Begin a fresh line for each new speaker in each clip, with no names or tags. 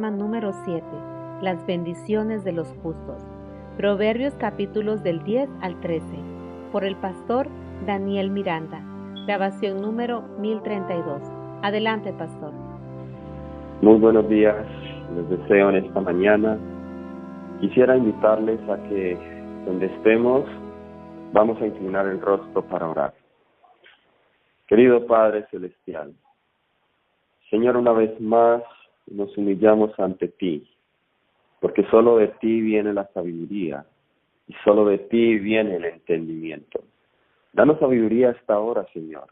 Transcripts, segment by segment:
Número 7. Las bendiciones de los justos. Proverbios capítulos del 10 al 13. Por el pastor Daniel Miranda. Grabación número 1032. Adelante, pastor.
Muy buenos días, les deseo en esta mañana. Quisiera invitarles a que donde estemos vamos a inclinar el rostro para orar. Querido Padre Celestial, Señor, una vez más nos humillamos ante ti, porque solo de ti viene la sabiduría y solo de ti viene el entendimiento. Danos sabiduría a esta hora, Señor,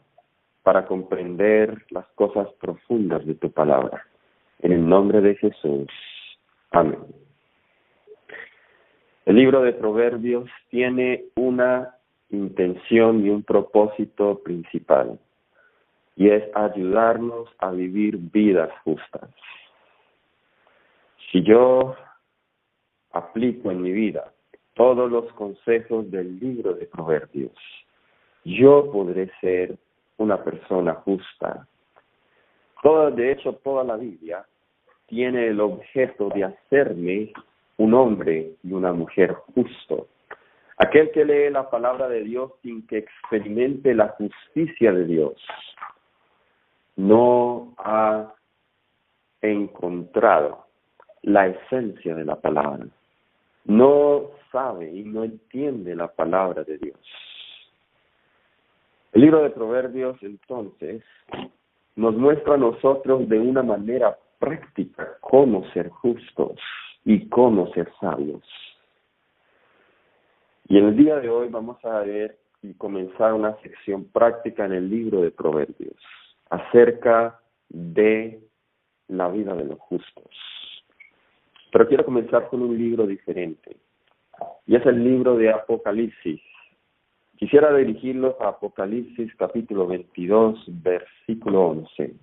para comprender las cosas profundas de tu palabra. En el nombre de Jesús. Amén. El libro de Proverbios tiene una intención y un propósito principal, y es ayudarnos a vivir vidas justas. Si yo aplico en mi vida todos los consejos del libro de Proverbios, yo podré ser una persona justa. De hecho, toda la Biblia tiene el objeto de hacerme un hombre y una mujer justo. Aquel que lee la palabra de Dios sin que experimente la justicia de Dios no ha encontrado la esencia de la palabra. No sabe y no entiende la palabra de Dios. El libro de Proverbios, entonces, nos muestra a nosotros de una manera práctica cómo ser justos y cómo ser sabios. Y en el día de hoy vamos a ver y comenzar una sección práctica en el libro de Proverbios acerca de la vida de los justos. Pero quiero comenzar con un libro diferente, y es el libro de Apocalipsis. Quisiera dirigirlos a Apocalipsis capítulo 22, versículo 11.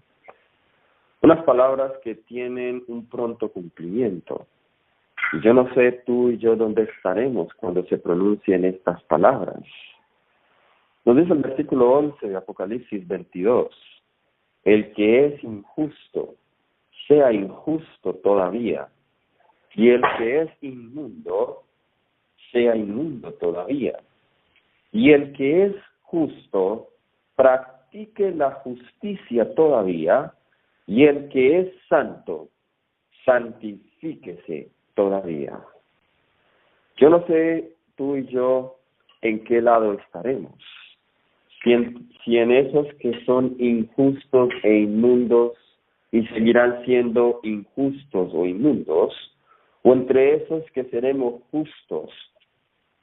Unas palabras que tienen un pronto cumplimiento. Y yo no sé tú y yo dónde estaremos cuando se pronuncien estas palabras. Nos dice el versículo 11 de Apocalipsis 22. El que es injusto, sea injusto todavía. Y el que es inmundo, sea inmundo todavía. Y el que es justo, practique la justicia todavía. Y el que es santo, santifíquese todavía. Yo no sé tú y yo en qué lado estaremos. Si en esos que son injustos e inmundos y seguirán siendo injustos o inmundos, o entre esos que seremos justos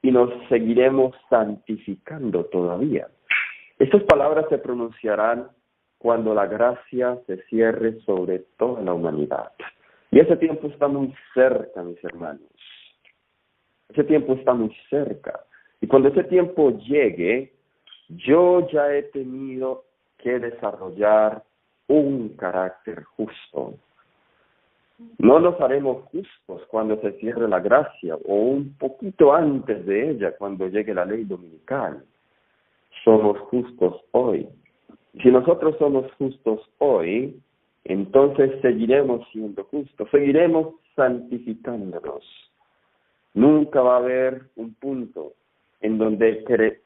y nos seguiremos santificando todavía. Estas palabras se pronunciarán cuando la gracia se cierre sobre toda la humanidad. Y ese tiempo está muy cerca, mis hermanos. Ese tiempo está muy cerca. Y cuando ese tiempo llegue, yo ya he tenido que desarrollar un carácter justo. No nos haremos justos cuando se cierre la gracia, o un poquito antes de ella, cuando llegue la ley dominical. Somos justos hoy. Si nosotros somos justos hoy, entonces seguiremos siendo justos, seguiremos santificándonos. Nunca va a haber un punto en donde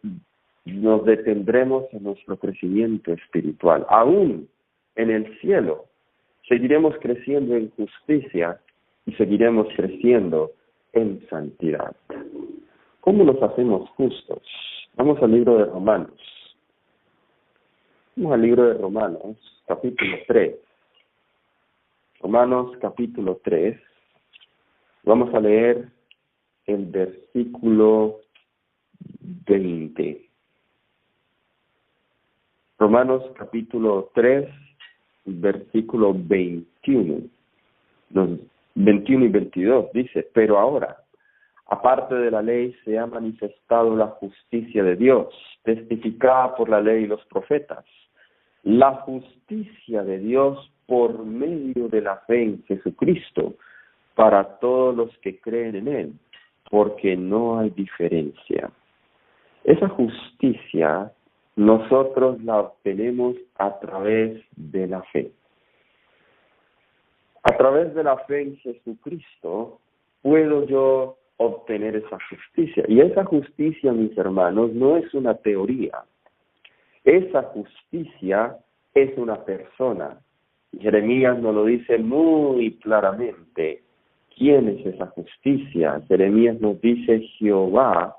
nos detendremos en nuestro crecimiento espiritual. Aún en el cielo, seguiremos creciendo en justicia y seguiremos creciendo en santidad. ¿Cómo nos hacemos justos? Vamos al libro de Romanos. Vamos al libro de Romanos, capítulo 3. Romanos, capítulo 3. Vamos a leer el versículo 20. Romanos, capítulo 3, versículo 21. 21 y 22 dice: pero ahora, aparte de la ley, se ha manifestado la justicia de Dios, testificada por la ley y los profetas. La justicia de Dios por medio de la fe en Jesucristo, para todos los que creen en Él, porque no hay diferencia. Esa justicia nosotros la obtenemos a través de la fe. A través de la fe en Jesucristo puedo yo obtener esa justicia. Y esa justicia, mis hermanos, no es una teoría. Esa justicia es una persona. Jeremías nos lo dice muy claramente. ¿Quién es esa justicia? Jeremías nos dice: Jehová,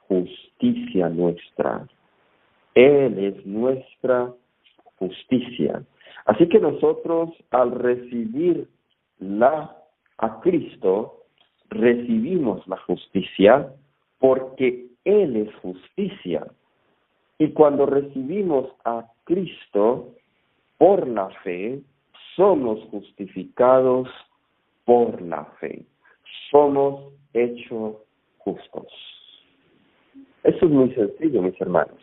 justicia nuestra. Él es nuestra justicia. Así que nosotros, al recibir a Cristo, recibimos la justicia porque Él es justicia. Y cuando recibimos a Cristo por la fe, somos justificados por la fe. Somos hechos justos. Eso es muy sencillo, mis hermanos.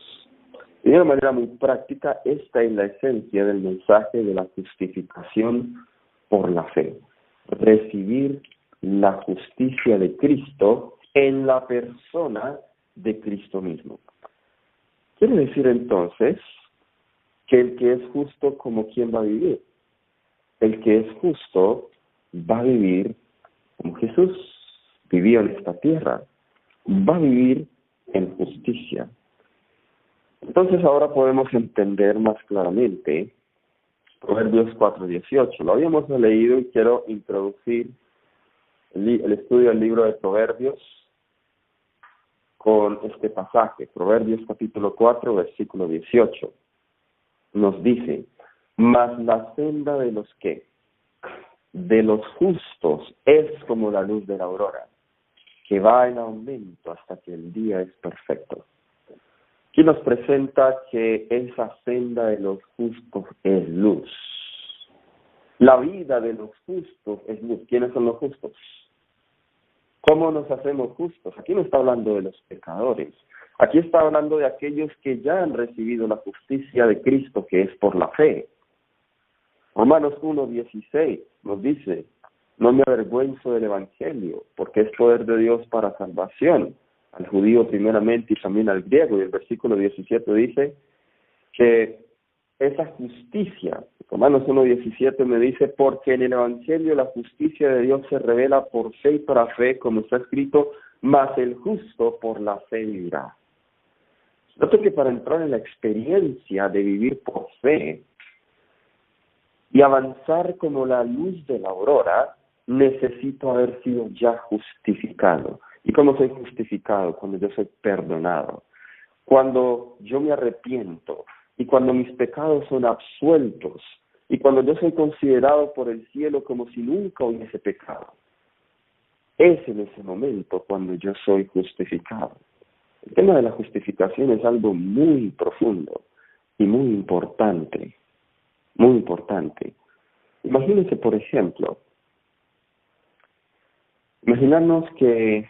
Y de una manera muy práctica, esta es la esencia del mensaje de la justificación por la fe. Recibir la justicia de Cristo en la persona de Cristo mismo. Quiere decir entonces que el que es justo, ¿como quién va a vivir? El que es justo va a vivir como Jesús vivió en esta tierra. Va a vivir en justicia. Entonces ahora podemos entender más claramente Proverbios 4:18. Lo habíamos leído y quiero introducir el estudio del libro de Proverbios con este pasaje. Proverbios capítulo 4, versículo 18. Nos dice: mas la senda de los que, de los justos, es como la luz de la aurora, que va en aumento hasta que el día es perfecto. Aquí nos presenta que esa senda de los justos es luz. La vida de los justos es luz. ¿Quiénes son los justos? ¿Cómo nos hacemos justos? Aquí no está hablando de los pecadores. Aquí está hablando de aquellos que ya han recibido la justicia de Cristo, que es por la fe. Romanos 1:16 nos dice: no me avergüenzo del Evangelio, porque es poder de Dios para salvación, al judío primeramente y también al griego. Y el versículo 17 dice que esa justicia, Romanos 1:17 me dice: porque en el Evangelio la justicia de Dios se revela por fe y para fe, como está escrito, mas el justo por la fe vivirá. Note que para entrar en la experiencia de vivir por fe y avanzar como la luz de la aurora, necesito haber sido ya justificado. ¿Y cómo soy justificado? Cuando yo soy perdonado, cuando yo me arrepiento y cuando mis pecados son absueltos y cuando yo soy considerado por el cielo como si nunca hubiese pecado. Es en ese momento cuando yo soy justificado. El tema de la justificación es algo muy profundo y muy importante. Muy importante. Imagínense, por ejemplo, imaginarnos que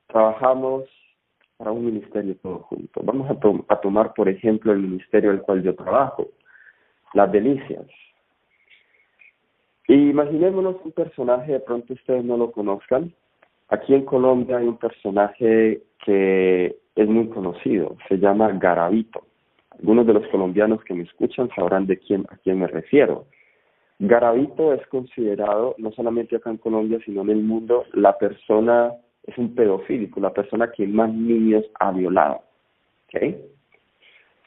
trabajamos para un ministerio todos juntos. Vamos a tomar, por ejemplo, el ministerio al cual yo trabajo, Las Delicias. Y imaginémonos un personaje, de pronto ustedes no lo conozcan. Aquí en Colombia hay un personaje que es muy conocido, se llama Garavito. Algunos de los colombianos que me escuchan sabrán a quién me refiero. Garavito es considerado, no solamente acá en Colombia, sino en el mundo, es un pedofílico, la persona que más niños ha violado. ¿Okay?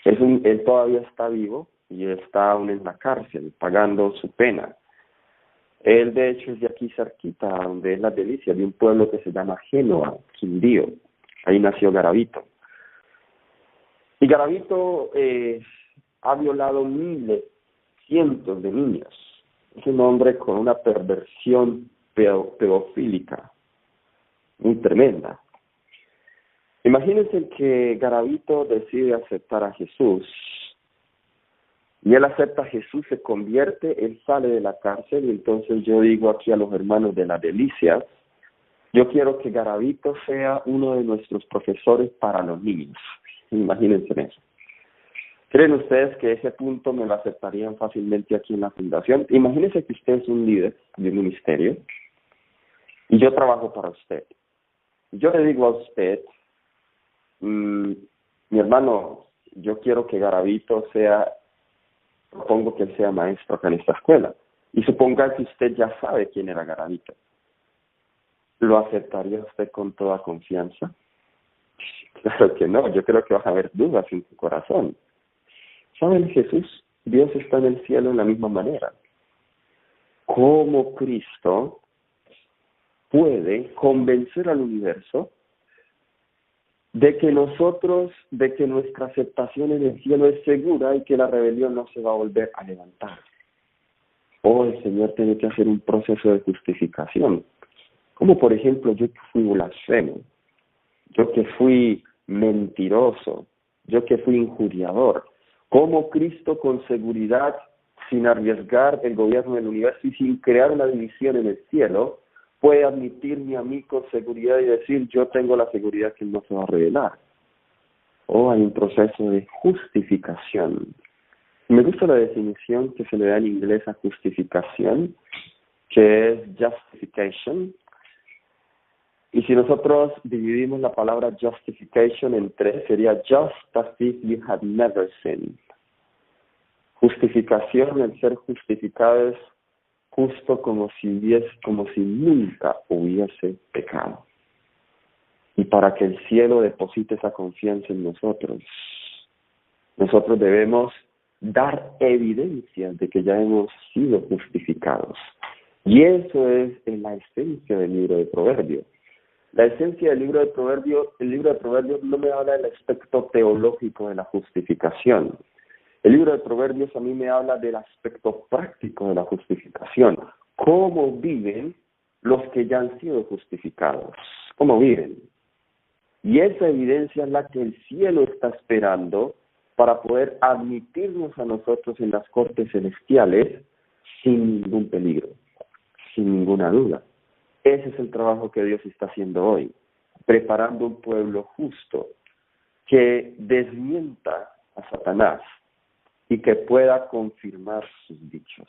Él todavía está vivo y está aún en la cárcel, pagando su pena. Él, de hecho, es de aquí cerquita, donde es La Delicia, de un pueblo que se llama Génova, Quindío. Ahí nació Garavito. Y Garavito ha violado miles, cientos de niños. Es un hombre con una perversión pedofílica muy tremenda. Imagínense que Garavito decide aceptar a Jesús. Y él acepta a Jesús, se convierte, él sale de la cárcel. Y entonces yo digo aquí a los hermanos de Las Delicias: yo quiero que Garavito sea uno de nuestros profesores para los niños. Imagínense eso. ¿Creen ustedes que ese punto me lo aceptarían fácilmente aquí en la fundación? Imagínense que usted es un líder de un ministerio y yo trabajo para usted. Yo le digo a usted: mi hermano, yo quiero que Garavito propongo que él sea maestro acá en esta escuela. Y suponga que usted ya sabe quién era Garavito. ¿Lo aceptaría usted con toda confianza? Claro que no, yo creo que va a haber dudas en su corazón. ¿Saben, Jesús? Dios está en el cielo de la misma manera. ¿Cómo Cristo puede convencer al universo de que nuestra aceptación en el cielo es segura y que la rebelión no se va a volver a levantar? El Señor tiene que hacer un proceso de justificación. Como por ejemplo, yo que fui blasfemo, yo que fui mentiroso, yo que fui injuriador. ¿Cómo Cristo con seguridad, sin arriesgar el gobierno del universo y sin crear una división en el cielo, puede admitirme a mí con seguridad y decir, yo tengo la seguridad que Él no se va a revelar? Hay un proceso de justificación. Me gusta la definición que se le da en inglés a justificación, que es justification. Y si nosotros dividimos la palabra justification en tres, sería just as if you had never sinned. Justificación, el ser justificado, es justo como si nunca hubiese pecado. Y para que el cielo deposite esa confianza en nosotros debemos dar evidencias de que ya hemos sido justificados. Y eso es en la esencia del libro de Proverbios. La esencia del libro de Proverbios, el libro de Proverbios no me habla del aspecto teológico de la justificación. El libro de Proverbios a mí me habla del aspecto práctico de la justificación. ¿Cómo viven los que ya han sido justificados? ¿Cómo viven? Y esa evidencia es la que el cielo está esperando para poder admitirnos a nosotros en las cortes celestiales sin ningún peligro, sin ninguna duda. Ese es el trabajo que Dios está haciendo hoy, preparando un pueblo justo que desmienta a Satanás y que pueda confirmar sus dichos.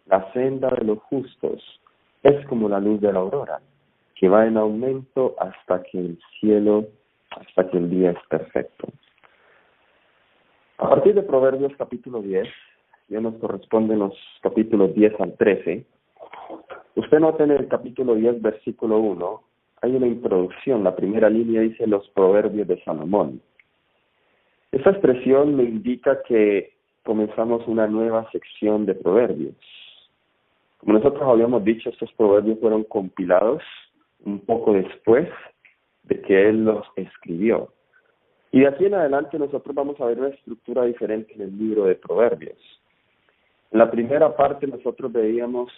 La senda de los justos es como la luz de la aurora, que va en aumento hasta que el día es perfecto. A partir de Proverbios capítulo 10, ya nos corresponden los capítulos 10 al 13, usted nota en el capítulo 10, versículo 1, hay una introducción. La primera línea dice los proverbios de Salomón. Esta expresión me indica que comenzamos una nueva sección de proverbios. Como nosotros habíamos dicho, estos proverbios fueron compilados un poco después de que él los escribió. Y de aquí en adelante nosotros vamos a ver una estructura diferente en el libro de Proverbios. En la primera parte nosotros veíamos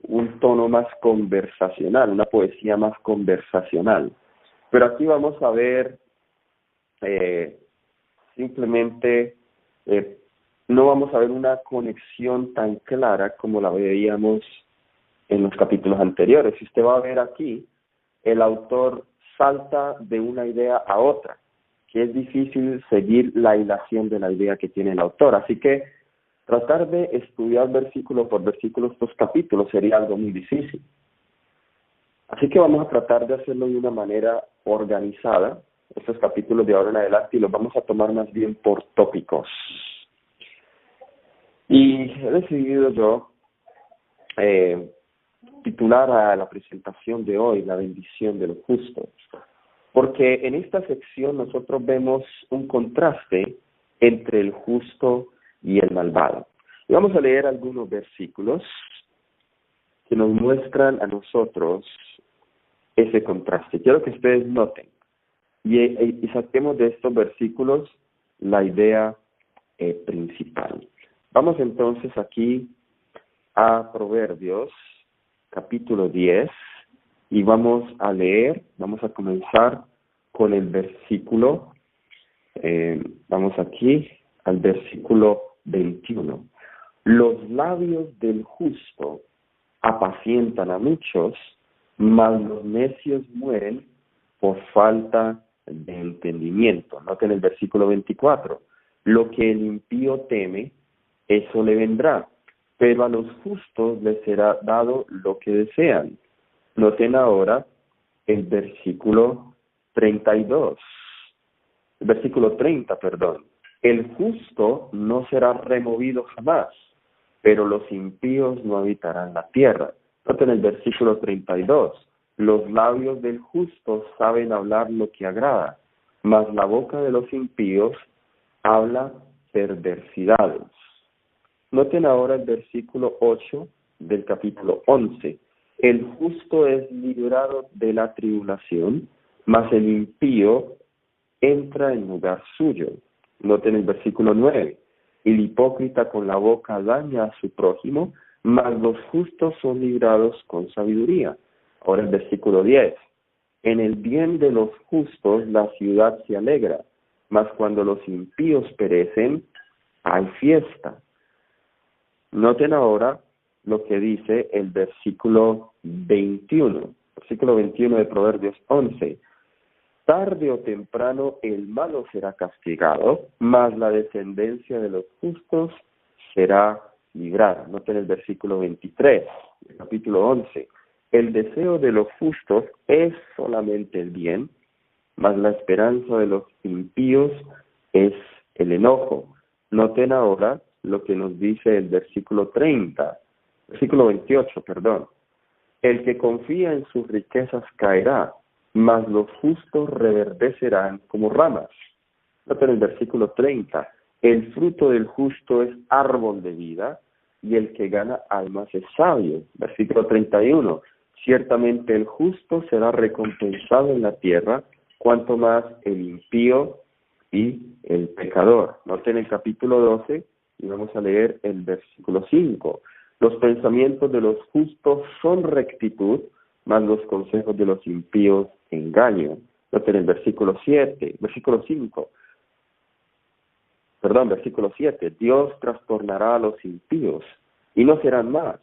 un tono más conversacional, una poesía más conversacional. Pero aquí vamos a ver no vamos a ver una conexión tan clara como la veíamos en los capítulos anteriores. Si usted va a ver aquí, el autor salta de una idea a otra, que es difícil seguir la hilación de la idea que tiene el autor. Así que tratar de estudiar versículo por versículo estos capítulos sería algo muy difícil. Así que vamos a tratar de hacerlo de una manera organizada, estos capítulos de ahora en adelante, y los vamos a tomar más bien por tópicos. Y he decidido yo titular a la presentación de hoy La bendición de los justos, porque en esta sección nosotros vemos un contraste entre el justo y el malvado. Y vamos a leer algunos versículos que nos muestran a nosotros ese contraste. Quiero que ustedes noten y saquemos de estos versículos la idea principal. Vamos entonces aquí a Proverbios, capítulo 10, y vamos a comenzar con el versículo, vamos aquí al versículo 21. Los labios del justo apacientan a muchos, mas los necios mueren por falta de entendimiento. Noten el versículo 24. Lo que el impío teme, eso le vendrá, pero a los justos les será dado lo que desean. Noten ahora el versículo 32. El versículo 30, perdón. El justo no será removido jamás, pero los impíos no habitarán la tierra. Noten el versículo 32. Los labios del justo saben hablar lo que agrada, mas la boca de los impíos habla perversidades. Noten ahora el versículo 8 del capítulo 11. El justo es librado de la tribulación, mas el impío entra en lugar suyo. Noten el versículo 9. El hipócrita con la boca daña a su prójimo, mas los justos son librados con sabiduría. Ahora el versículo 10. En el bien de los justos la ciudad se alegra, mas cuando los impíos perecen, hay fiesta. Noten ahora lo que dice el versículo 21. Versículo 21 de Proverbios 11. Tarde o temprano el malo será castigado, mas la descendencia de los justos será librada. Noten el versículo 23, del capítulo 11. El deseo de los justos es solamente el bien, mas la esperanza de los impíos es el enojo. Noten ahora lo que nos dice el versículo 28, perdón. El que confía en sus riquezas caerá, mas los justos reverdecerán como ramas. Noten el versículo 30. El fruto del justo es árbol de vida, y el que gana almas es sabio. Versículo 31. Ciertamente el justo será recompensado en la tierra, cuanto más el impío y el pecador. Noten el capítulo 12 y vamos a leer el versículo 5. Los pensamientos de los justos son rectitud, mas los consejos de los impíos engaño. Noten el versículo 7, versículo 7. Dios trastornará a los impíos y no serán más,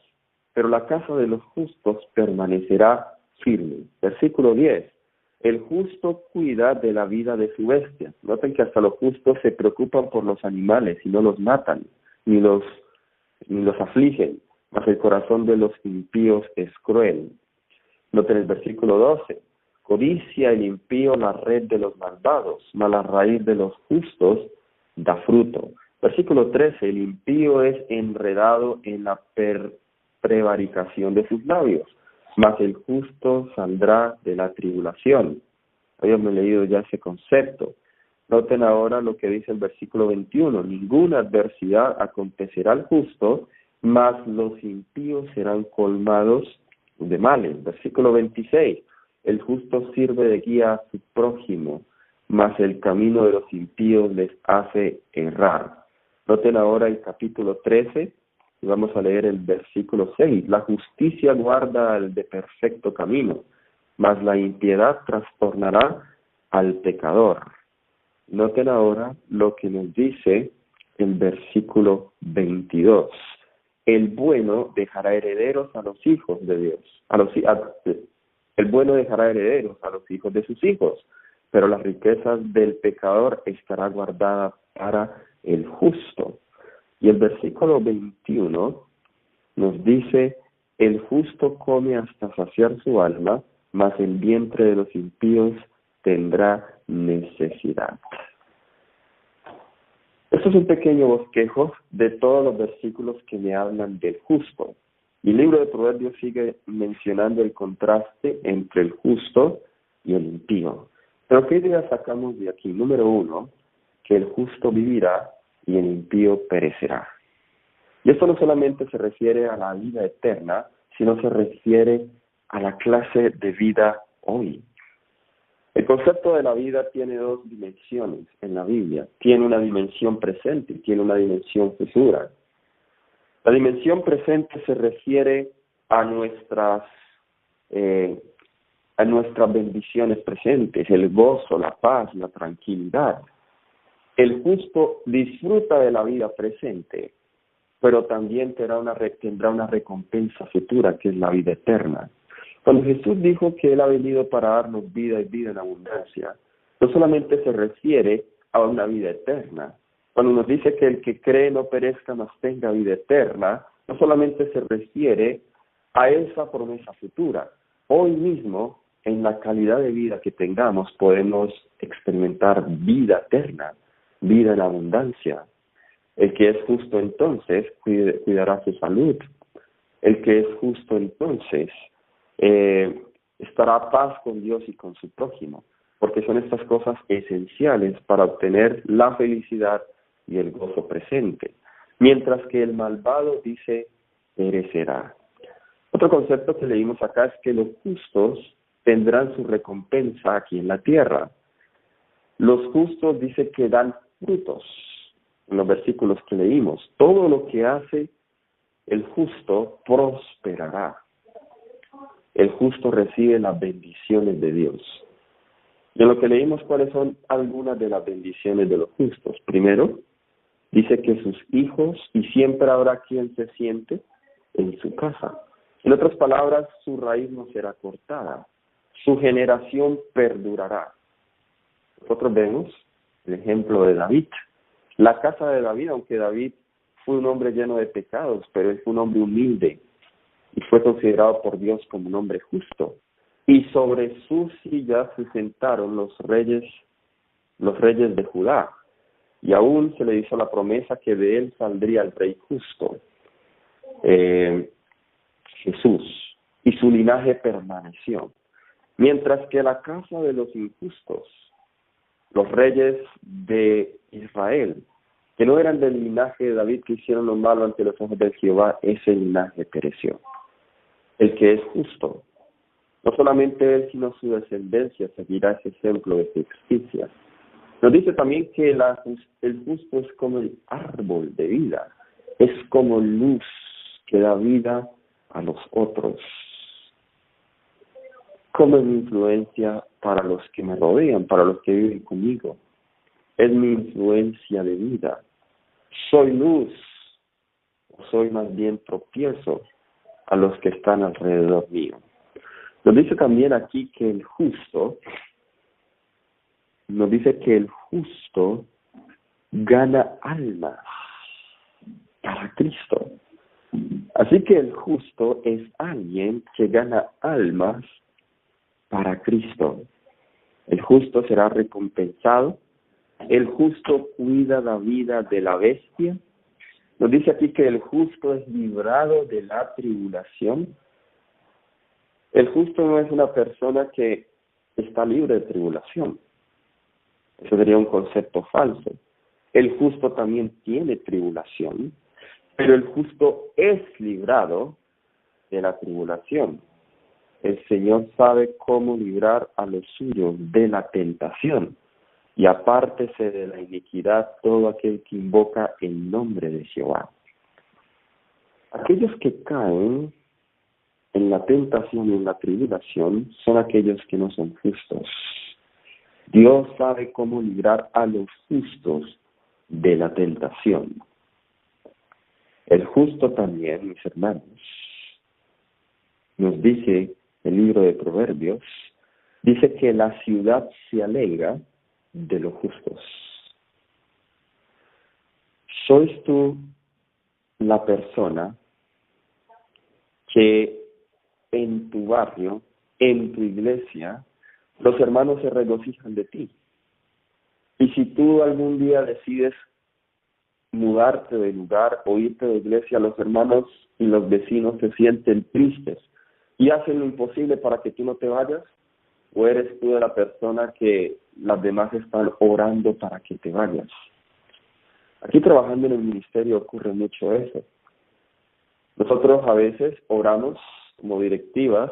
pero la casa de los justos permanecerá firme. Versículo 10. El justo cuida de la vida de su bestia. Noten que hasta los justos se preocupan por los animales y no los matan, ni los afligen, mas el corazón de los impíos es cruel. Noten el versículo 12. Codicia el impío la red de los malvados, mas la raíz de los justos da fruto. Versículo 13. El impío es enredado en la prevaricación de sus labios, mas el justo saldrá de la tribulación. Habíamos leído ya ese concepto. Noten ahora lo que dice el versículo 21. Ninguna adversidad acontecerá al justo, mas los impíos serán colmados de males. Versículo 26. El justo sirve de guía a su prójimo, mas el camino de los impíos les hace errar. Noten ahora el capítulo 13 y vamos a leer el versículo 6. La justicia guarda al de perfecto camino, mas la impiedad trastornará al pecador. Noten ahora lo que nos dice el versículo 22. El bueno dejará herederos a los hijos de Dios. El bueno dejará herederos a los hijos de sus hijos, pero las riquezas del pecador estará guardada para el justo. Y el versículo 21 nos dice, el justo come hasta saciar su alma, mas el vientre de los impíos tendrá necesidad. Esto es un pequeño bosquejo de todos los versículos que me hablan del justo. Y el libro de Proverbios sigue mencionando el contraste entre el justo y el impío. Pero ¿qué idea sacamos de aquí? Número 1, que el justo vivirá y el impío perecerá. Y esto no solamente se refiere a la vida eterna, sino se refiere a la clase de vida hoy. El concepto de la vida tiene dos dimensiones en la Biblia. Tiene una dimensión presente y tiene una dimensión futura. La dimensión presente se refiere a nuestras bendiciones presentes, el gozo, la paz, la tranquilidad. El justo disfruta de la vida presente, pero también tendrá una recompensa futura, que es la vida eterna. Cuando Jesús dijo que Él ha venido para darnos vida y vida en abundancia, no solamente se refiere a una vida eterna. Cuando nos dice que el que cree no perezca, mas tenga vida eterna, no solamente se refiere a esa promesa futura. Hoy mismo, en la calidad de vida que tengamos, podemos experimentar vida eterna, vida en abundancia. El que es justo entonces cuidará su salud. El que es justo entonces estará a paz con Dios y con su prójimo, porque son estas cosas esenciales para obtener la felicidad y el gozo presente. Mientras que el malvado dice, perecerá. Otro concepto que leímos acá es que los justos tendrán su recompensa aquí en la tierra. Los justos dice que dan frutos. En los versículos que leímos, todo lo que hace el justo prosperará. El justo recibe las bendiciones de Dios. Y en lo que leímos, ¿cuáles son algunas de las bendiciones de los justos? Primero, dice que sus hijos, y siempre habrá quien se siente en su casa. En otras palabras, su raíz no será cortada. Su generación perdurará. Nosotros vemos el ejemplo de David. La casa de David, aunque David fue un hombre lleno de pecados, pero él fue un hombre humilde y fue considerado por Dios como un hombre justo. Y sobre su silla se sentaron los reyes de Judá. Y aún se le hizo la promesa que de él saldría el rey justo, Jesús, y su linaje permaneció. Mientras que la casa de los injustos, los reyes de Israel, que no eran del linaje de David, que hicieron lo malo ante los ojos de Jehová, ese linaje pereció. El que es justo, no solamente él, sino su descendencia seguirá ese ejemplo de justicia. Nos dice también que el justo es como el árbol de vida, es como luz que da vida a los otros. Como es mi influencia para los que me rodean, para los que viven conmigo. Es mi influencia de vida. ¿Soy luz o soy más bien tropiezo a los que están alrededor mío? Nos dice también aquí que el justo gana almas para Cristo. Así que el justo es alguien que gana almas para Cristo. El justo será recompensado. El justo cuida la vida de la bestia. Nos dice aquí que el justo es librado de la tribulación. El justo no es una persona que está libre de tribulación. Eso sería un concepto falso. El justo también tiene tribulación, pero el justo es librado de la tribulación. El Señor sabe cómo librar a los suyos de la tentación. Y apártese de la iniquidad todo aquel que invoca el nombre de Jehová. Aquellos que caen en la tentación y en la tribulación son aquellos que no son justos. Dios sabe cómo librar a los justos de la tentación. El justo también, mis hermanos, nos dice el libro de Proverbios, dice que la ciudad se alegra de los justos. ¿Sois tú la persona que en tu barrio, en tu iglesia, los hermanos se regocijan de ti? Y si tú algún día decides mudarte de lugar o irte de iglesia, los hermanos y los vecinos se sienten tristes y hacen lo imposible para que tú no te vayas, ¿o eres tú de la persona que las demás están orando para que te vayas? Aquí trabajando en el ministerio ocurre mucho eso. Nosotros a veces oramos como directivas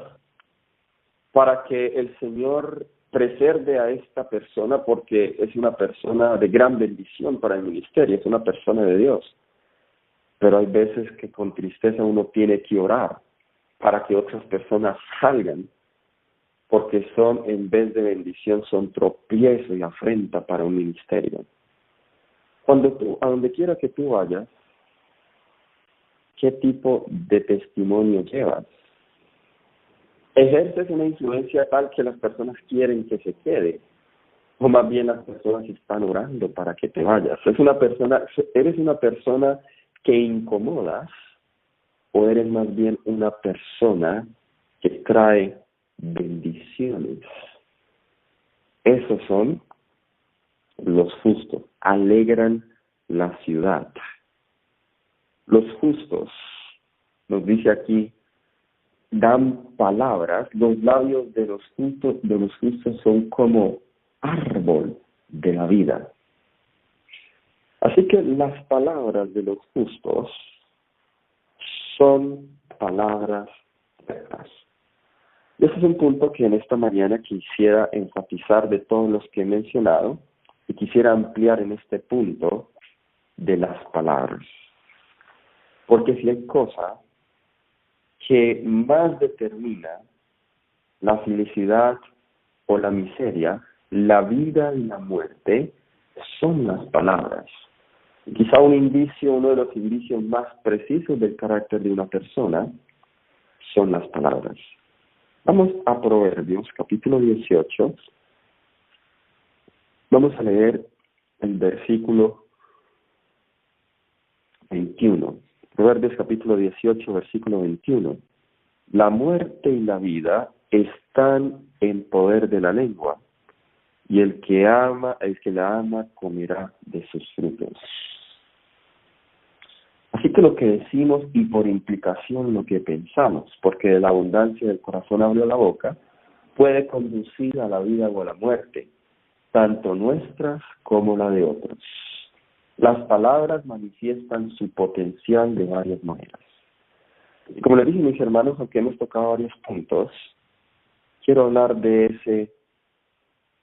para que el Señor preserve a esta persona porque es una persona de gran bendición para el ministerio, es una persona de Dios. Pero hay veces que con tristeza uno tiene que orar para que otras personas salgan, porque son, en vez de bendición, son tropiezo y afrenta para un ministerio. Cuando tú, a donde quiera que tú vayas, ¿qué tipo de testimonio llevas? ¿Ejerces una influencia tal que las personas quieren que se quede? ¿O más bien las personas están orando para que te vayas? ¿Eres una persona que incomodas? ¿O eres más bien una persona que trae bendiciones? Esos son los justos, alegran la ciudad. Los justos, nos dice aquí, dan palabras. Los labios de los justos son como árbol de la vida. Así que las palabras de los justos son palabras rectas. Y ese es un punto que en esta mañana quisiera enfatizar de todos los que he mencionado y quisiera ampliar en este punto de las palabras. Porque si hay cosa que más determina la felicidad o la miseria, la vida y la muerte, son las palabras. Y quizá uno de los indicios más precisos del carácter de una persona son las palabras. Vamos a Proverbios, capítulo 18. Vamos a leer el versículo 21. Proverbios, capítulo 18, versículo 21. La muerte y la vida están en poder de la lengua, y el que la ama comerá de sus frutos. Así que lo que decimos y por implicación lo que pensamos, porque de la abundancia del corazón habla la boca, puede conducir a la vida o a la muerte, tanto nuestras como la de otros. Las palabras manifiestan su potencial de varias maneras. Y como les dije, mis hermanos, aunque hemos tocado varios puntos, quiero hablar de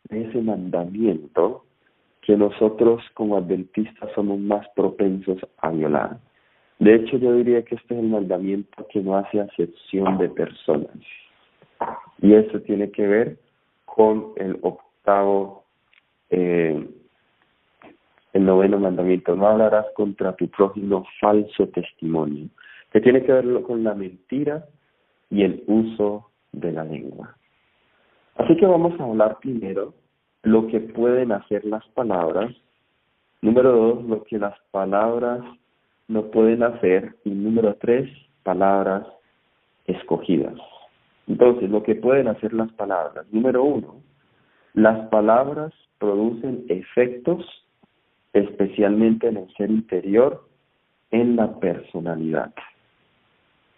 ese mandamiento que nosotros como adventistas somos más propensos a violar. De hecho, yo diría que este es el mandamiento que no hace acepción de personas. Y eso tiene que ver con el noveno mandamiento. No hablarás contra tu prójimo falso testimonio, que tiene que ver con la mentira y el uso de la lengua. Así que vamos a hablar primero lo que pueden hacer las palabras. Número 2, lo que las palabras no pueden hacer. Y número 3, palabras escogidas. Entonces, lo que pueden hacer las palabras. Número 1, las palabras producen efectos, especialmente en el ser interior, en la personalidad.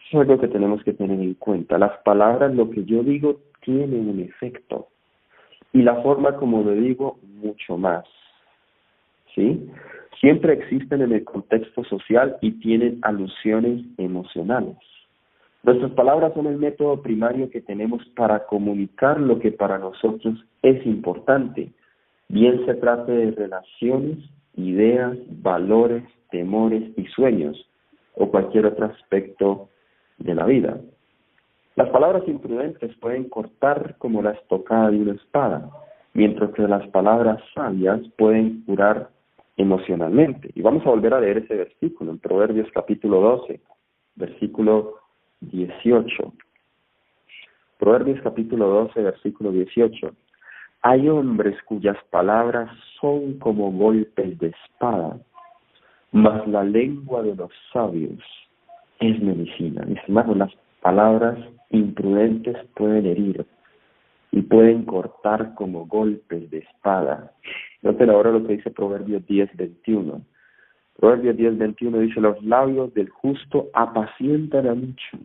Eso es lo que tenemos que tener en cuenta. Las palabras, lo que yo digo, tienen un efecto. Y la forma como lo digo, mucho más. ¿Sí? Siempre existen en el contexto social y tienen alusiones emocionales. Nuestras palabras son el método primario que tenemos para comunicar lo que para nosotros es importante, bien se trate de relaciones, ideas, valores, temores y sueños, o cualquier otro aspecto de la vida. Las palabras imprudentes pueden cortar como la estocada de una espada, mientras que las palabras sabias pueden curar emocionalmente. Y vamos a volver a leer ese versículo en Proverbios capítulo 12, versículo 18. Proverbios capítulo 12, versículo 18. Hay hombres cuyas palabras son como golpes de espada, mas la lengua de los sabios es medicina. Mis hermanos, las palabras imprudentes pueden herir y pueden cortar como golpes de espada. Noten ahora lo que dice Proverbios 10, 21. Proverbios 10, 21 dice, los labios del justo apacientan a muchos,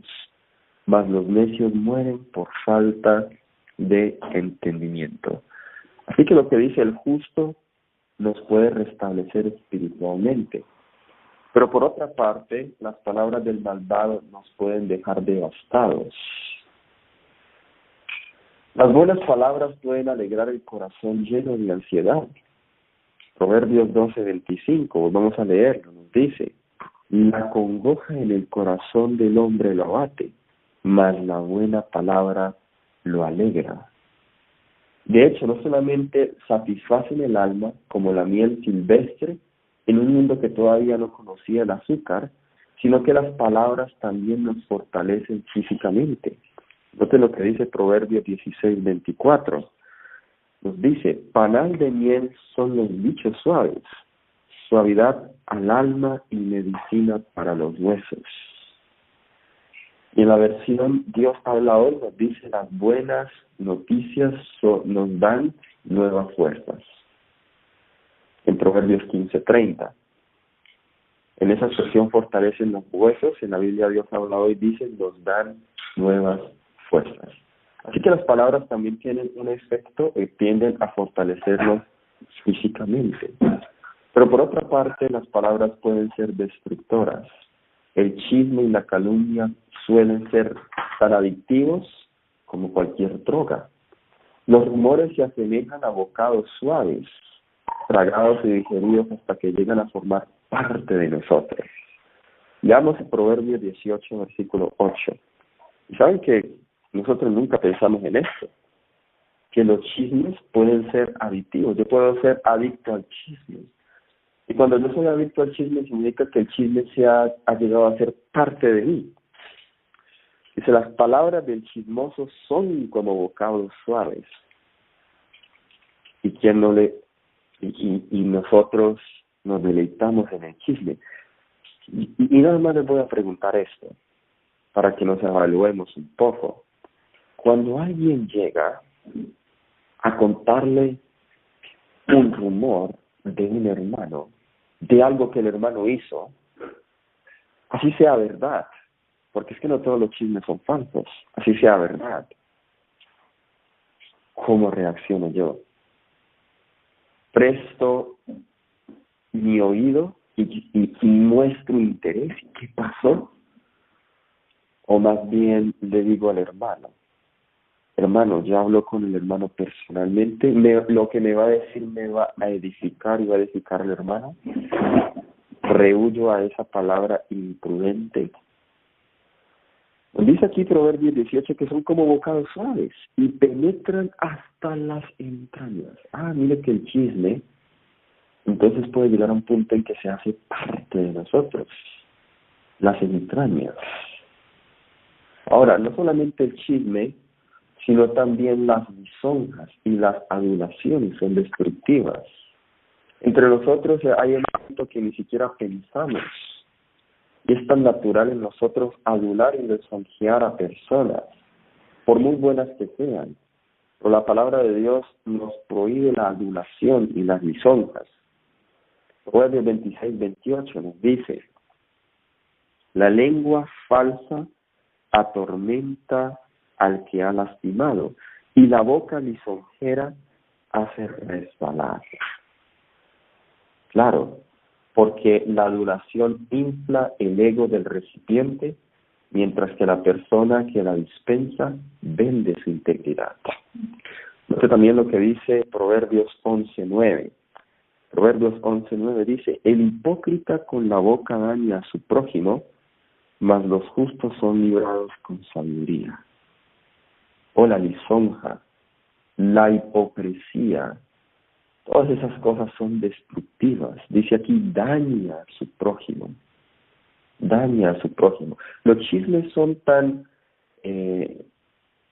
mas los necios mueren por falta de entendimiento. Así que lo que dice el justo nos puede restablecer espiritualmente. Pero por otra parte, las palabras del malvado nos pueden dejar devastados. Las buenas palabras pueden alegrar el corazón lleno de ansiedad. Proverbios 12, 25, vamos a leerlo, nos dice, la congoja en el corazón del hombre lo abate, mas la buena palabra lo alegra. De hecho, no solamente satisfacen el alma como la miel silvestre en un mundo que todavía no conocía el azúcar, sino que las palabras también nos fortalecen físicamente. Noten lo que dice Proverbios 16, 24. Nos dice, panal de miel son los dichos suaves, suavidad al alma y medicina para los huesos. Y en la versión Dios habla hoy nos dice, las buenas noticias nos dan nuevas fuerzas. En Proverbios 15:30. En esa expresión fortalecen los huesos. En la Biblia Dios ha hablado y dice, nos dan nuevas fuerzas. Así que las palabras también tienen un efecto y tienden a fortalecernos físicamente. Pero por otra parte, las palabras pueden ser destructoras. El chisme y la calumnia suelen ser tan adictivos como cualquier droga. Los rumores se asemejan a bocados suaves, tragados y digeridos hasta que llegan a formar parte de nosotros. Leamos el Proverbio 18, versículo 8. Y saben que nosotros nunca pensamos en esto, que los chismes pueden ser adictivos. Yo puedo ser adicto al chisme. Y cuando yo soy adicto al chisme, significa que el chisme ha llegado a ser parte de mí. Dice, las palabras del chismoso son como bocados suaves. Y nosotros nos deleitamos en el chisme. Y nada más les voy a preguntar esto, para que nos evaluemos un poco. Cuando alguien llega a contarle un rumor de un hermano, de algo que el hermano hizo, así sea verdad, porque es que no todos los chismes son falsos, así sea verdad, ¿cómo reacciono yo? ¿Presto mi oído y muestro interés? ¿Qué pasó? O más bien le digo al hermano, hermano, ya hablo con el hermano personalmente, lo que me va a decir me va a edificar y va a edificar al hermano. Rehuyo a esa palabra imprudente. Dice aquí Proverbios 18 que son como bocados suaves y penetran hasta las entrañas. Mire que el chisme entonces puede llegar a un punto en que se hace parte de nosotros, las entrañas. Ahora, no solamente el chisme, sino también las lisonjas y las adulaciones son destructivas. Entre nosotros hay un punto que ni siquiera pensamos. Y es tan natural en nosotros adular y lisonjear a personas, por muy buenas que sean. Pero la palabra de Dios nos prohíbe la adulación y las lisonjas. Proverbios 26, 28 nos dice, la lengua falsa atormenta al que ha lastimado, y la boca lisonjera hace resbalar. Claro, porque la adulación infla el ego del recipiente, mientras que la persona que la dispensa vende su integridad. Note también lo que dice Proverbios 11:9. Proverbios 11:9 dice, el hipócrita con la boca daña a su prójimo, mas los justos son librados con sabiduría. O la lisonja, la hipocresía, todas esas cosas son destructivas. Dice aquí, daña a su prójimo. Daña a su prójimo. Los chismes son tan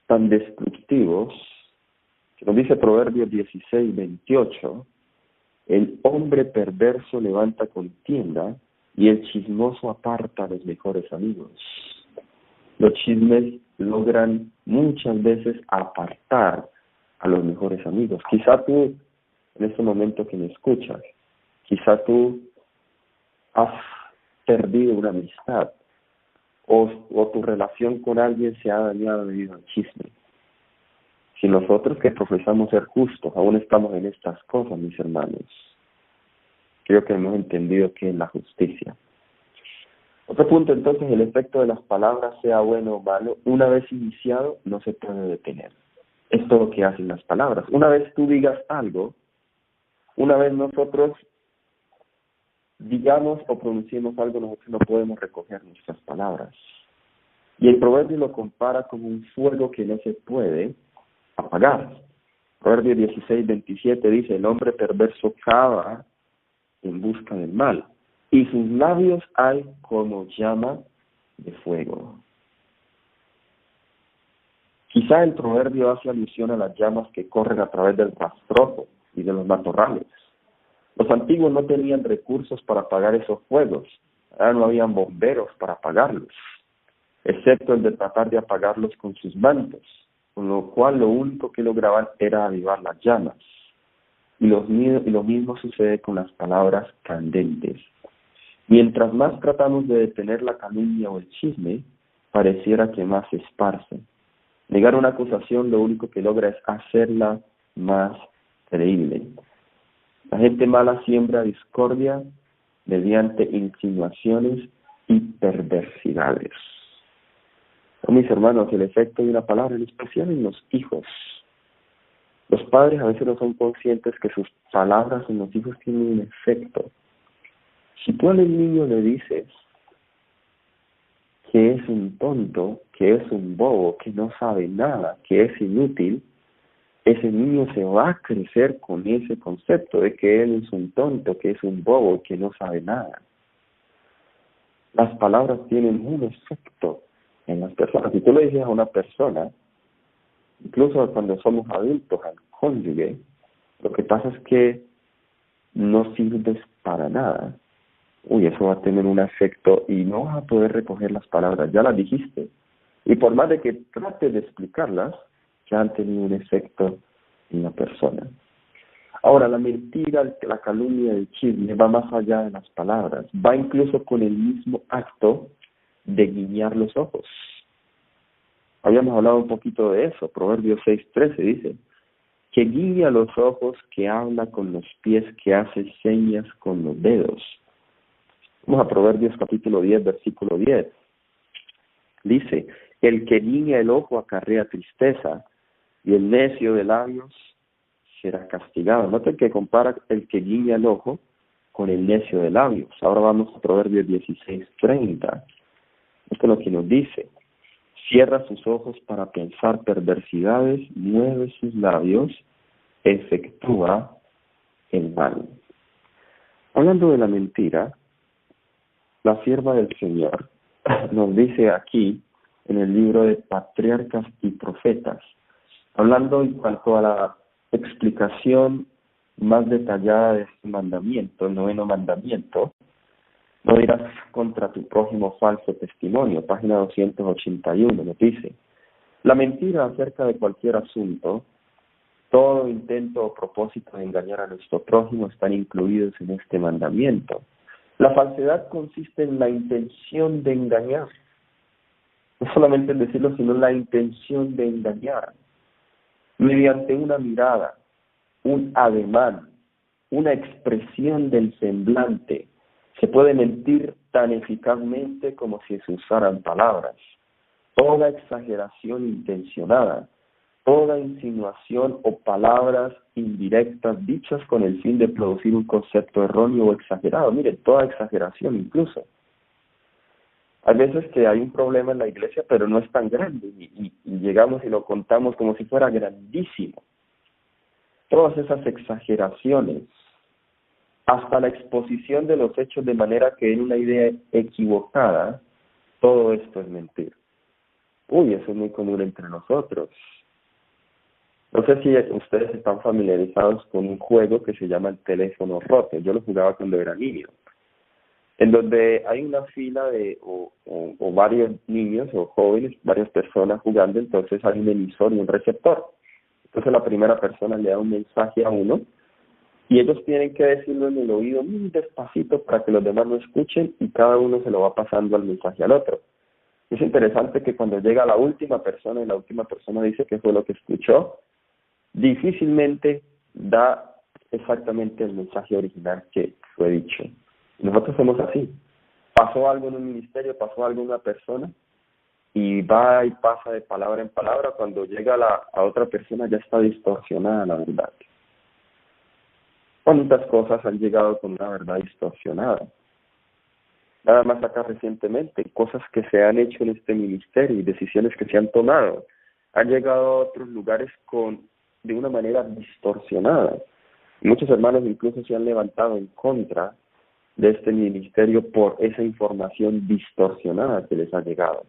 destructivos, que nos dice Proverbios 16, 28, el hombre perverso levanta contienda y el chismoso aparta a los mejores amigos. Los chismes logran muchas veces apartar a los mejores amigos. Quizá tú, en este momento que me escuchas, quizá tú has perdido una amistad o tu relación con alguien se ha dañado debido al chisme. Si nosotros que profesamos ser justos aún estamos en estas cosas, mis hermanos, creo que hemos entendido qué es la justicia. Otro punto, entonces, el efecto de las palabras, sea bueno o malo, una vez iniciado, no se puede detener. Esto es lo que hacen las palabras. Una vez tú digas algo, una vez nosotros digamos o pronunciemos algo, nosotros no podemos recoger nuestras palabras. Y el proverbio lo compara como un fuego que no se puede apagar. Proverbio 16, 27 dice, el hombre perverso cava en busca del mal, y sus labios hay como llama de fuego. Quizá el proverbio hace alusión a las llamas que corren a través del rastrojo y de los matorrales. Los antiguos no tenían recursos para apagar esos fuegos, ahora no habían bomberos para apagarlos, excepto el de tratar de apagarlos con sus mantos, con lo cual lo único que lograban era avivar las llamas. Y lo mismo sucede con las palabras candentes. Mientras más tratamos de detener la calumnia o el chisme, pareciera que más se esparce. Negar una acusación lo único que logra es hacerla más creíble. La gente mala siembra discordia mediante insinuaciones y perversidades. Mis hermanos, el efecto de una palabra, en especial en los hijos. Los padres a veces no son conscientes que sus palabras en los hijos tienen un efecto. Si tú al niño le dices que es un tonto, que es un bobo, que no sabe nada, que es inútil, ese niño se va a crecer con ese concepto de que él es un tonto, que es un bobo, que no sabe nada. Las palabras tienen un efecto en las personas. Si tú le dices a una persona, incluso cuando somos adultos, al cónyuge, lo que pasa es que no sirves para nada. Eso va a tener un efecto y no vas a poder recoger las palabras, ya las dijiste. Y por más de que trates de explicarlas, ya han tenido un efecto en la persona. Ahora, la mentira, la calumnia, el chisme va más allá de las palabras, va incluso con el mismo acto de guiñar los ojos. Habíamos hablado un poquito de eso. Proverbios 6:13 dice que guiña los ojos, que habla con los pies, que hace señas con los dedos. Vamos a Proverbios capítulo 10, versículo 10. Dice, el que guiña el ojo acarrea tristeza, y el necio de labios será castigado. Noten que compara el que guiña el ojo con el necio de labios. Ahora vamos a Proverbios 16:30. Esto es lo que nos dice. Cierra sus ojos para pensar perversidades, mueve sus labios, efectúa el mal. Hablando de la mentira, la sierva del Señor nos dice aquí en el libro de Patriarcas y Profetas, hablando en cuanto a la explicación más detallada de este mandamiento, el 9º mandamiento, no dirás contra tu prójimo falso testimonio, página 281, nos dice, la mentira acerca de cualquier asunto, todo intento o propósito de engañar a nuestro prójimo están incluidos en este mandamiento. La falsedad consiste en la intención de engañar, no solamente en decirlo, sino en la intención de engañar, mediante una mirada, un ademán, una expresión del semblante. Se puede mentir tan eficazmente como si se usaran palabras. Toda exageración intencionada, toda insinuación o palabras indirectas dichas con el fin de producir un concepto erróneo o exagerado. Mire, toda exageración incluso. Hay veces que hay un problema en la iglesia, pero no es tan grande, y llegamos y lo contamos como si fuera grandísimo. Todas esas exageraciones, hasta la exposición de los hechos de manera que en una idea equivocada, todo esto es mentir. Eso es muy común entre nosotros. No sé si ustedes están familiarizados con un juego que se llama el teléfono roto. Yo lo jugaba cuando era niño, en donde hay una fila de o varios niños o jóvenes, varias personas jugando, entonces hay un emisor y un receptor. Entonces la primera persona le da un mensaje a uno, y ellos tienen que decirlo en el oído muy despacito para que los demás lo escuchen, y cada uno se lo va pasando al mensaje al otro. Es interesante que cuando llega la última persona y la última persona dice qué fue lo que escuchó, difícilmente da exactamente el mensaje original que fue dicho. Nosotros somos así. Pasó algo en un ministerio, pasó algo en una persona, y va y pasa de palabra en palabra. Cuando llega a otra persona ya está distorsionada la verdad. ¿Cuántas cosas han llegado con una verdad distorsionada? Nada más acá recientemente, cosas que se han hecho en este ministerio y decisiones que se han tomado, han llegado a otros lugares de una manera distorsionada. Muchos hermanos incluso se han levantado en contra de este ministerio por esa información distorsionada que les ha llegado.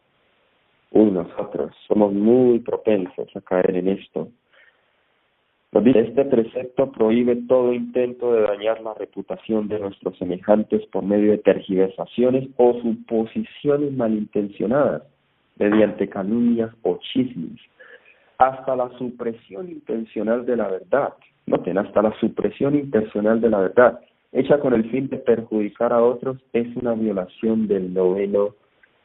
Nosotros somos muy propensos a caer en esto. Este precepto prohíbe todo intento de dañar la reputación de nuestros semejantes por medio de tergiversaciones o suposiciones malintencionadas, mediante calumnias o chismes, hasta la supresión intencional de la verdad. Noten, hasta la supresión intencional de la verdad. hecha con el fin de perjudicar a otros, es una violación del 9º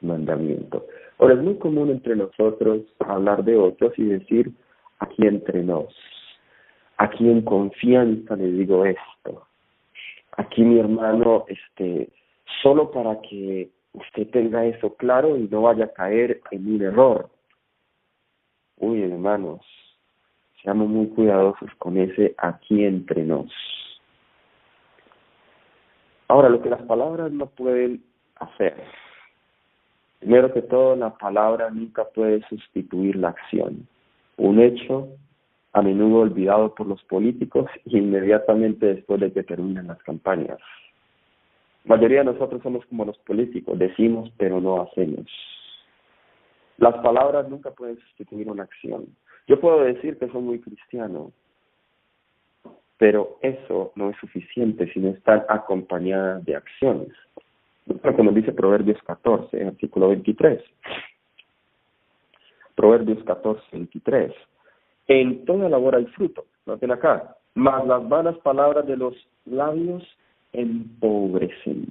mandamiento. Ahora, es muy común entre nosotros hablar de otros y decir, aquí entre nos, aquí en confianza le digo esto, aquí mi hermano, solo para que usted tenga eso claro y no vaya a caer en un error. Uy, hermanos, seamos muy cuidadosos con ese aquí entre nos. Ahora, lo que las palabras no pueden hacer. Primero que todo, la palabra nunca puede sustituir la acción. Un hecho a menudo olvidado por los políticos inmediatamente después de que terminan las campañas. La mayoría de nosotros somos como los políticos, decimos pero no hacemos. Las palabras nunca pueden sustituir una acción. Yo puedo decir que soy muy cristiano, pero eso no es suficiente si no están acompañadas de acciones. Lo que nos dice Proverbios 14, artículo 23. Proverbios 14, 23. En toda labor hay fruto, noten acá, mas las vanas palabras de los labios empobrecen.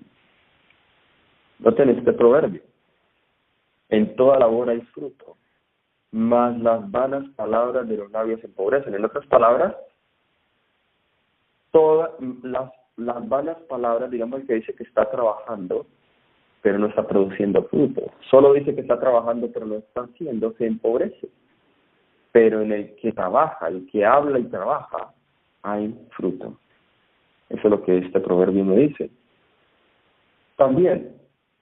Noten este proverbio. En toda labor hay fruto, mas las vanas palabras de los labios empobrecen. En otras palabras, todas las vanas palabras, digamos que dice que está trabajando, pero no está produciendo fruto. Solo dice que está trabajando, pero no está haciendo, se empobrece. Pero en el que trabaja, el que habla y trabaja, hay fruto. Eso es lo que este proverbio me dice. También,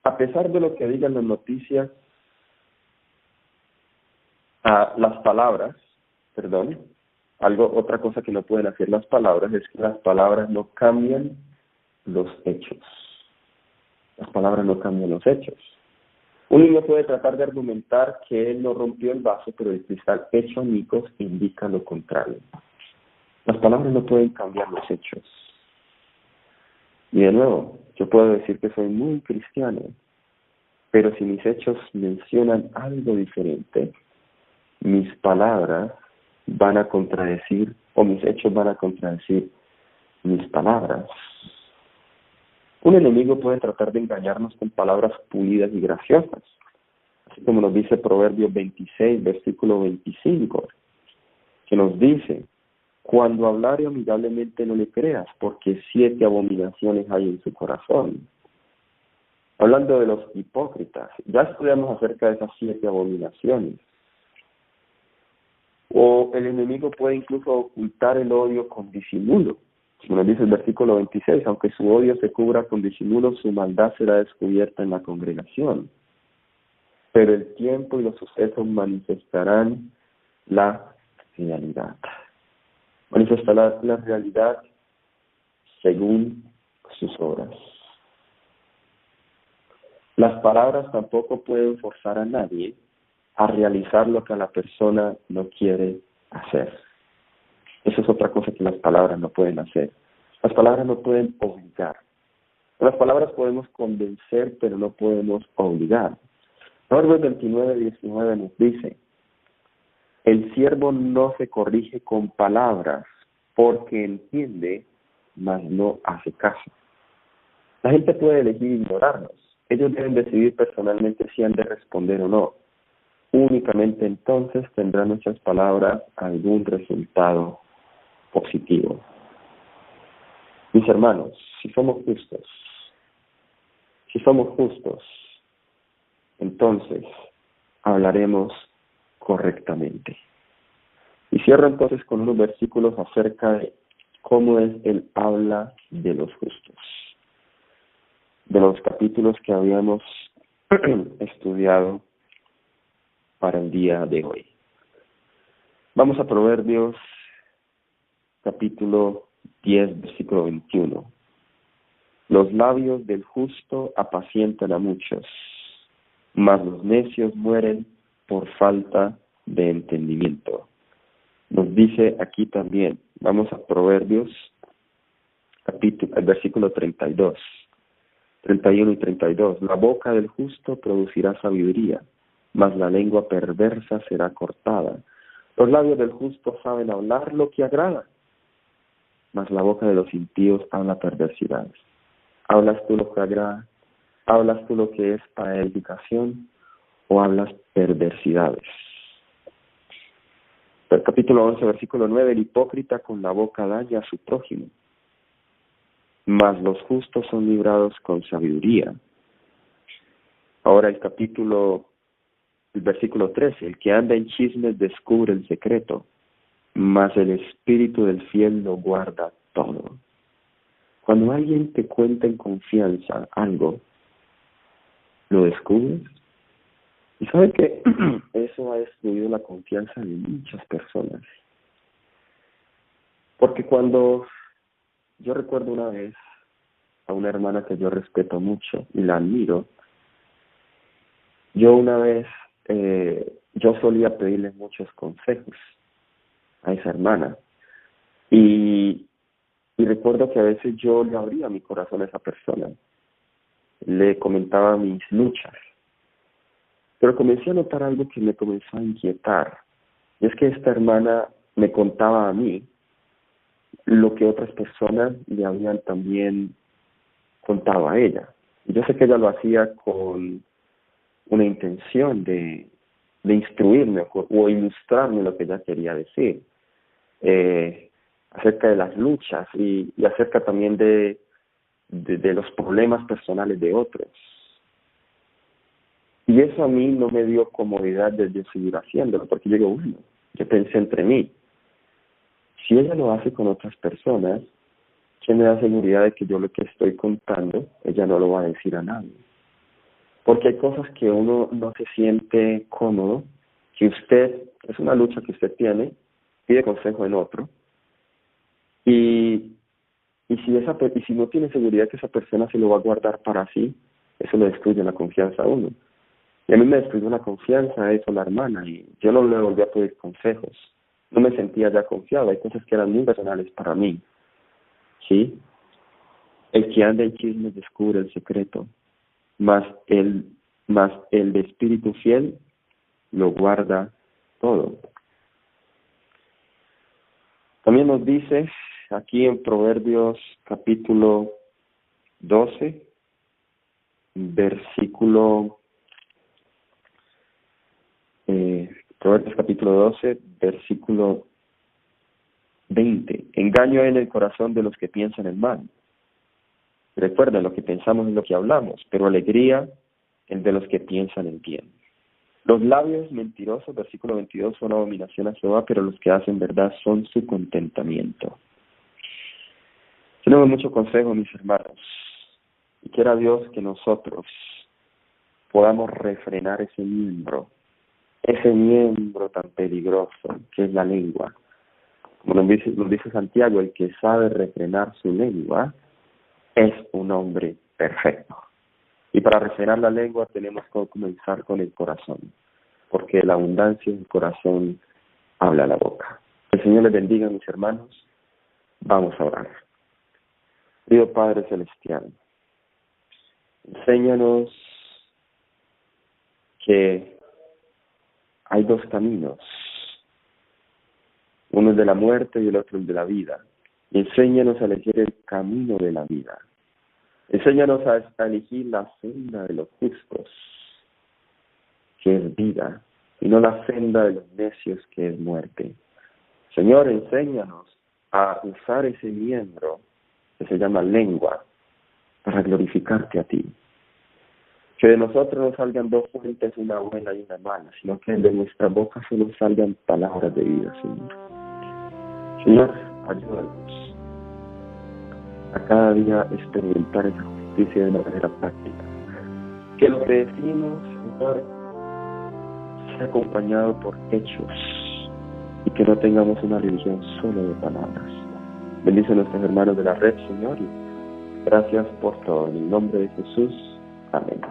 a pesar de lo que digan las noticias, las palabras, otra cosa que no pueden hacer las palabras es que las palabras no cambian los hechos. Las palabras no cambian los hechos. Un niño puede tratar de argumentar que él no rompió el vaso, pero el cristal hecho añicos indica lo contrario. Las palabras no pueden cambiar los hechos. Y de nuevo, yo puedo decir que soy muy cristiano, pero si mis hechos mencionan algo diferente, mis palabras van a contradecir, o mis hechos van a contradecir mis palabras. Un enemigo puede tratar de engañarnos con palabras pulidas y graciosas, así como nos dice Proverbios 26, versículo 25, que nos dice, cuando hablare amigablemente no le creas, porque 7 abominaciones hay en su corazón. Hablando de los hipócritas, ya estudiamos acerca de esas 7 abominaciones. O el enemigo puede incluso ocultar el odio con disimulo. Como nos dice el versículo 26, aunque su odio se cubra con disimulo, su maldad será descubierta en la congregación. Pero el tiempo y los sucesos manifestarán la realidad. Manifestará la realidad según sus obras. Las palabras tampoco pueden forzar a nadie a realizar lo que la persona no quiere hacer. Eso es otra cosa que las palabras no pueden hacer. Las palabras no pueden obligar. Con las palabras podemos convencer, pero no podemos obligar. Proverbios 29, 19 nos dice, el siervo no se corrige con palabras, porque entiende, mas no hace caso. La gente puede elegir ignorarnos. Ellos deben decidir personalmente si han de responder o no. Únicamente entonces tendrán nuestras palabras algún resultado positivo. Mis hermanos, si somos justos, entonces hablaremos correctamente. Y cierro entonces con unos versículos acerca de cómo es el habla de los justos, de los capítulos que habíamos estudiado para el día de hoy. Vamos a Proverbios capítulo 10, versículo 21. Los labios del justo apacientan a muchos, mas los necios mueren por falta de entendimiento. Nos dice aquí también, vamos a Proverbios, versículo 32, 31 y 32. La boca del justo producirá sabiduría, mas la lengua perversa será cortada. Los labios del justo saben hablar lo que agrada, mas la boca de los impíos habla perversidades. ¿Hablas tú lo que agrada? ¿Hablas tú lo que es para edificación? ¿O hablas perversidades? El capítulo 11, versículo 9, el hipócrita con la boca daña a su prójimo, mas los justos son librados con sabiduría. Ahora el versículo 13, el que anda en chismes descubre el secreto, mas el espíritu del fiel lo guarda todo. Cuando alguien te cuenta en confianza algo, ¿lo descubres? Y saben que eso ha destruido la confianza de muchas personas. Porque yo recuerdo una vez a una hermana que yo respeto mucho y la admiro, yo una vez, yo solía pedirle muchos consejos a esa hermana. Y recuerdo que a veces yo le abría mi corazón a esa persona. Le comentaba mis luchas. Pero comencé a notar algo que me comenzó a inquietar. Y es que esta hermana me contaba a mí lo que otras personas le habían también contado a ella. Y yo sé que ella lo hacía con una intención de instruirme o ilustrarme lo que ella quería decir. Acerca de las luchas y acerca también de los problemas personales de otros. Y eso a mí no me dio comodidad de yo seguir haciéndolo, porque yo digo, bueno, yo pensé entre mí, si ella lo hace con otras personas, ¿quién me da seguridad de que yo lo que estoy contando, ella no lo va a decir a nadie? Porque hay cosas que uno no se siente cómodo, que es una lucha que usted tiene, pide consejo en otro, y si no tiene seguridad que esa persona se lo va a guardar para sí, eso le destruye la confianza a uno. Y a mí me destruyó la confianza eso la hermana, y yo no le volví a pedir consejos. No me sentía ya confiado, hay cosas que eran muy personales para mí. ¿Sí? El que anda en chismes descubre el secreto, mas el de espíritu fiel lo guarda todo. También nos dice aquí en Proverbios capítulo 12, Proverbios capítulo 12, versículo 20. Engaño hay en el corazón de los que piensan el mal. Recuerden, lo que pensamos es lo que hablamos, pero alegría el de los que piensan el bien. Los labios mentirosos, versículo 22, son abominación a Jehová, pero los que hacen verdad son su contentamiento. Tenemos mucho consejo, mis hermanos, y quiera Dios que nosotros podamos refrenar ese miembro tan peligroso que es la lengua. Como nos dice Santiago, el que sabe refrenar su lengua es un hombre perfecto. Y para refrenar la lengua tenemos que comenzar con el corazón, porque la abundancia del corazón habla la boca. El Señor les bendiga, mis hermanos. Vamos a orar. Dios Padre Celestial, enséñanos que hay dos caminos, uno es de la muerte y el otro es de la vida. Y enséñanos a elegir el camino de la vida. Enséñanos a elegir la senda de los justos, que es vida, y no la senda de los necios, que es muerte. Señor, enséñanos a usar ese miembro que se llama lengua para glorificarte a ti. Que de nosotros no salgan dos fuentes, una buena y una mala, sino que de nuestra boca solo salgan palabras de vida, Señor. Señor, ayúdanos a cada día experimentar esa justicia de una manera práctica. Que lo que decimos, Señor, sea acompañado por hechos y que no tengamos una religión solo de palabras. Bendice a nuestros hermanos de la red, Señor, y gracias por todo. En el nombre de Jesús. Amén.